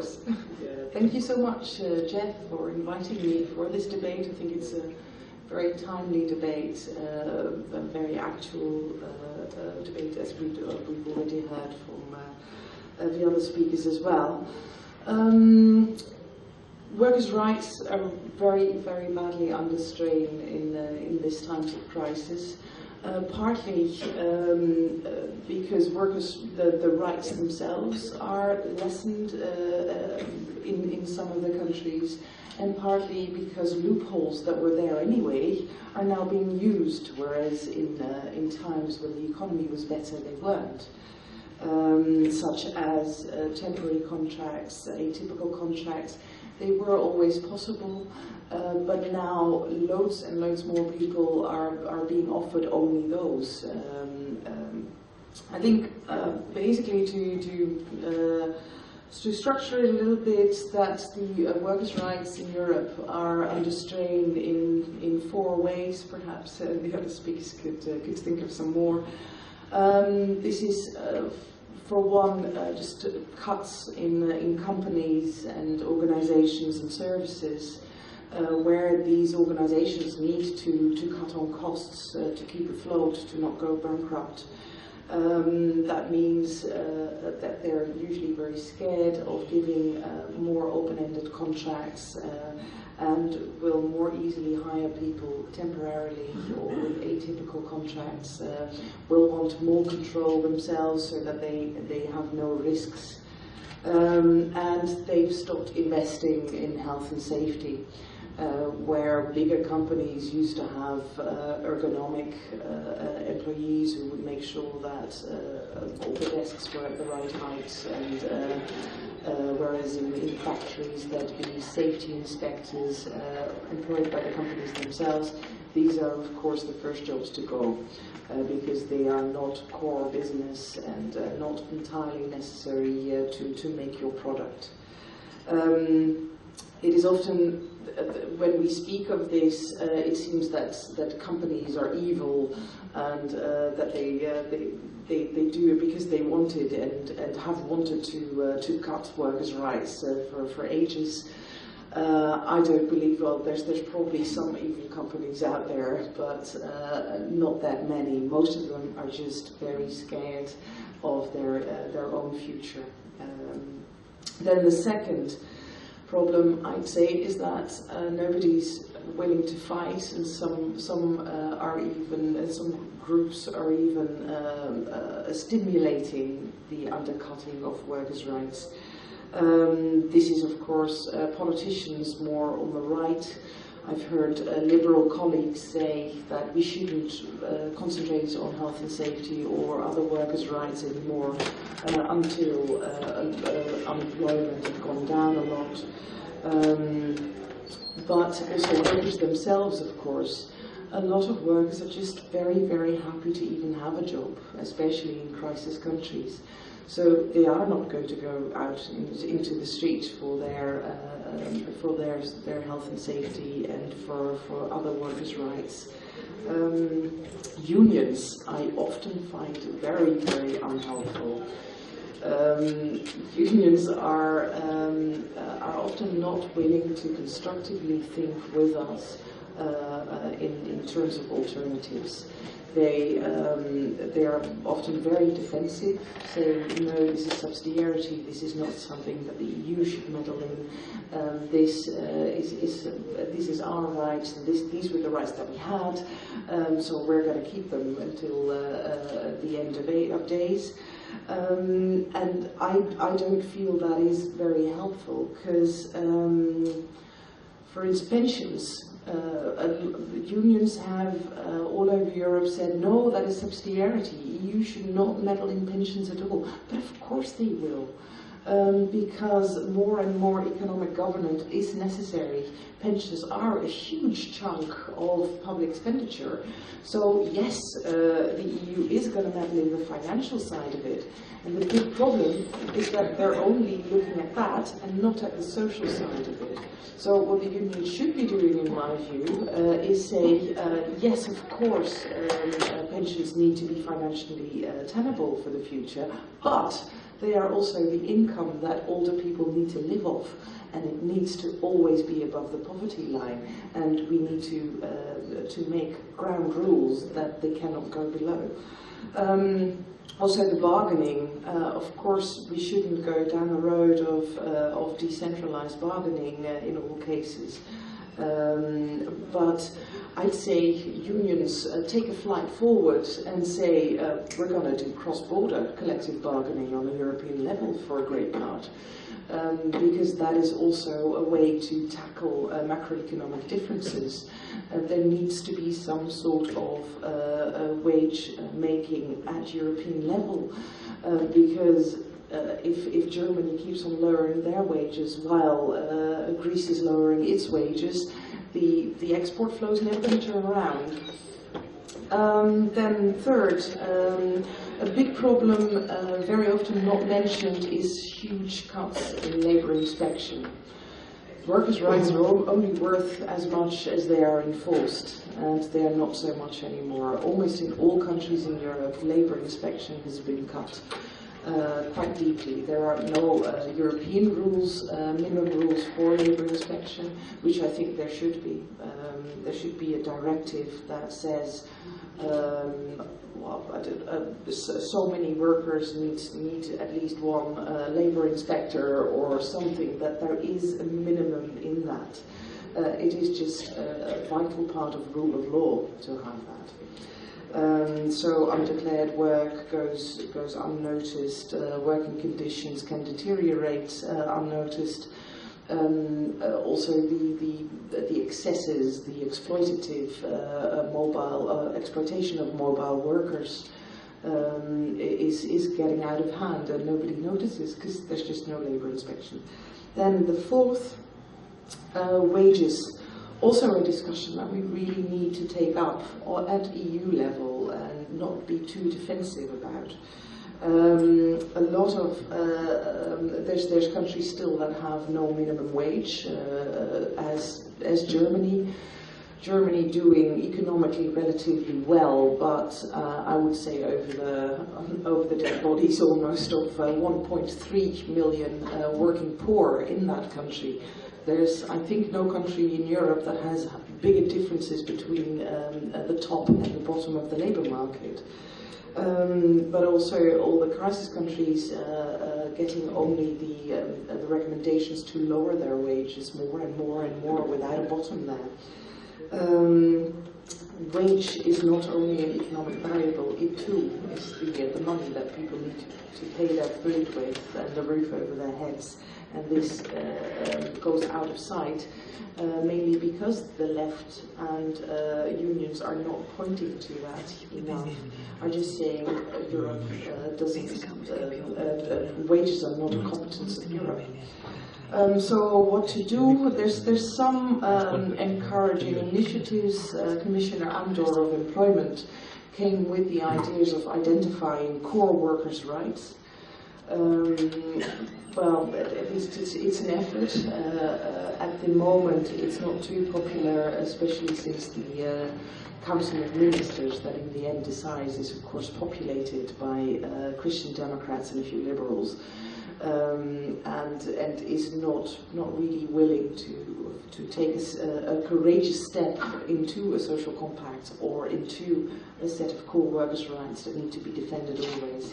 course. Thank you so much, Jeff, for inviting me for this debate. I think it's a very timely debate, a very actual debate, as we've already heard from the other speakers as well. Workers' rights are very, very badly under strain in this times of crisis. Partly because the rights themselves are lessened in some of the countries, and partly because loopholes that were there anyway are now being used, whereas in times when the economy was better, they weren't. Such as temporary contracts, atypical contracts. They were always possible, but now loads and loads more people are being offered only those. I think basically to structure it a little bit, that the workers' rights in Europe are under strain in 4 ways. Perhaps the other speakers could think of some more. This is for one, just cuts in companies and organizations and services, where these organizations need to cut on costs to keep afloat, to not go bankrupt. That means that they're usually very scared of giving more open-ended contracts and will more easily hire people temporarily or with atypical contracts, will want more control themselves so that they have no risks. And they've stopped investing in health and safety, where bigger companies used to have ergonomic employees who would make sure that all the desks were at the right height, and whereas in factories there'd be safety inspectors employed by the companies themselves. These are, of course, the first jobs to go, because they are not core business and not entirely necessary to make your product. It is often, when we speak of this, it seems that companies are evil, and that they do it because they wanted and have wanted to cut workers' rights for ages. I don't believe, well, there's probably some evil companies out there, but not that many. Most of them are just very scared of their own future. Then the second problem, I'd say, is that nobody's willing to fight, and some are even, some groups are even stimulating the undercutting of workers' rights. This is, of course, politicians more on the right. I've heard liberal colleagues say that we shouldn't concentrate on health and safety or other workers' rights anymore until unemployment had gone down a lot. But also workers themselves, of course. A lot of workers are just very, very happy to even have a job, especially in crisis countries. So they are not going to go out into the street for their health and safety and for other workers' rights. Unions, I often find very, very unhelpful. Unions are often not willing to constructively think with us in terms of alternatives. They are often very defensive, saying, no, this is subsidiarity, this is not something that the EU should meddle in, this is our rights, and these were the rights that we had, so we're going to keep them until the end of days. And I don't feel that is very helpful, because, for instance, pensions. Unions have all over Europe said, no, that is subsidiarity. EU should not meddle in pensions at all. But of course they will, because more and more economic governance is necessary. Pensions are a huge chunk of public expenditure. So yes, the EU is going to meddle in the financial side of it. And the big problem is that they're only looking at that and not at the social side of it. So what the union should be doing, in my view, is say, yes, of course, pensions need to be financially tenable for the future, but they are also the income that older people need to live off, and it needs to always be above the poverty line, and we need to make ground rules that they cannot go below. Also the bargaining, of course we shouldn't go down the road of decentralized bargaining in all cases. But I'd say unions take a flight forward and say we're going to do cross-border collective bargaining on a European level for a great part, because that is also a way to tackle macroeconomic differences. There needs to be some sort of wage making at European level, because if Germany keeps on lowering their wages while Greece is lowering its wages, the export flow is never going to turn around. Then third, a big problem, very often not mentioned, is huge cuts in labour inspection. Workers' rights are only worth as much as they are enforced, and they are not so much anymore. Almost in all countries in Europe, labour inspection has been cut quite deeply. There are no European rules, minimum rules for labour inspection, which I think there should be. There should be a directive that says so many workers need at least one labour inspector or something, that there is a minimum in that. It is just a vital part of rule of law to have that. So undeclared work goes unnoticed, working conditions can deteriorate unnoticed. Also the excesses, the exploitative exploitation of mobile workers is getting out of hand, and nobody notices because there's just no labour inspection. Then the fourth, wages. Also a discussion that we really need to take up at EU level and not be too defensive about. A lot of there's countries still that have no minimum wage, as Germany. Germany doing economically relatively well, but I would say over the dead bodies almost of 1.3 million working poor in that country. There's, I think, no country in Europe that has bigger differences between the top and the bottom of the labour market. But also all the crisis countries getting only the recommendations to lower their wages more and more and more without a bottom there. Wage is not only an economic variable, it too is the money that people need to pay their food with and the roof over their heads. And this goes out of sight, mainly because the left and unions are not pointing to that enough, are just saying Europe wages are not a competence of Europe. So what to do? There's some encouraging initiatives. Commissioner Andor of Employment came with the ideas of identifying core workers' rights. Well, at least it's an effort. At the moment, it's not too popular, especially since the Council of Ministers that in the end decides is, of course, populated by Christian Democrats and a few liberals, and is not really willing to take a courageous step into a social compact or into a set of core workers' rights that need to be defended always.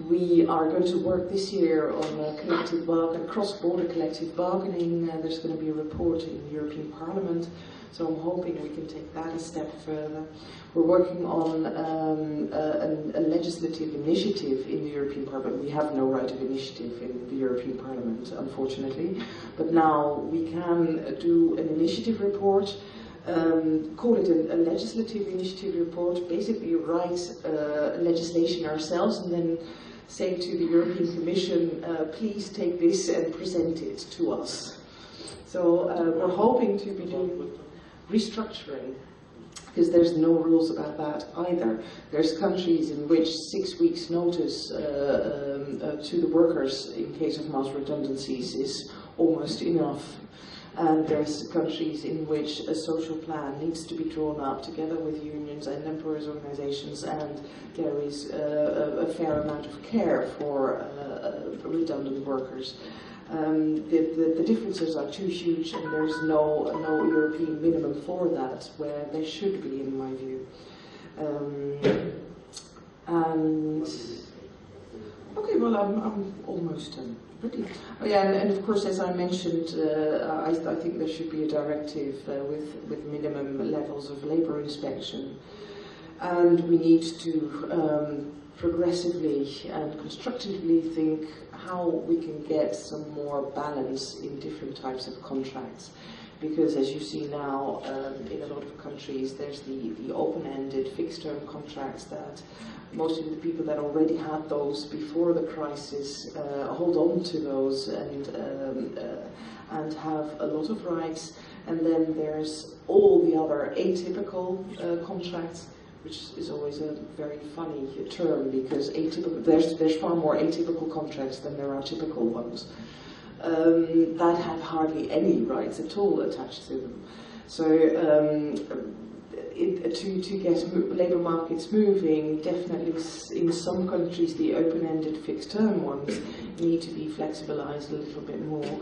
We are going to work this year on cross-border collective bargaining. There's going to be a report in the European Parliament, so I'm hoping we can take that a step further. We're working on a legislative initiative in the European Parliament. We have no right of initiative in the European Parliament, unfortunately, but now we can do an initiative report. Call it a legislative initiative report, basically write legislation ourselves and then say to the European Commission, please take this and present it to us. So we're hoping to be doing restructuring, because there's no rules about that either. There's countries in which 6 weeks notice to the workers in case of mass redundancies is almost enough. And there's countries in which a social plan needs to be drawn up together with unions and employers' organizations, and there is a fair amount of care for redundant workers. The differences are too huge, and there's no European minimum for that, where there should be, in my view. And okay, well, I'm almost done. Oh, yeah, and of course, as I mentioned, I think there should be a directive with minimum levels of labour inspection, and we need to progressively and constructively think how we can get some more balance in different types of contracts. Because as you see now, in a lot of countries, there's the open-ended fixed-term contracts that most of the people that already had those before the crisis hold on to those and have a lot of rights. And then there's all the other atypical contracts, which is always a very funny term, because there's far more atypical contracts than there are typical ones. That have hardly any rights at all attached to them. So to get labour markets moving, definitely in some countries the open-ended fixed-term ones need to be flexibilised a little bit more,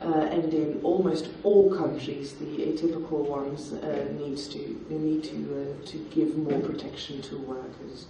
and in almost all countries the atypical ones need to give more protection to workers.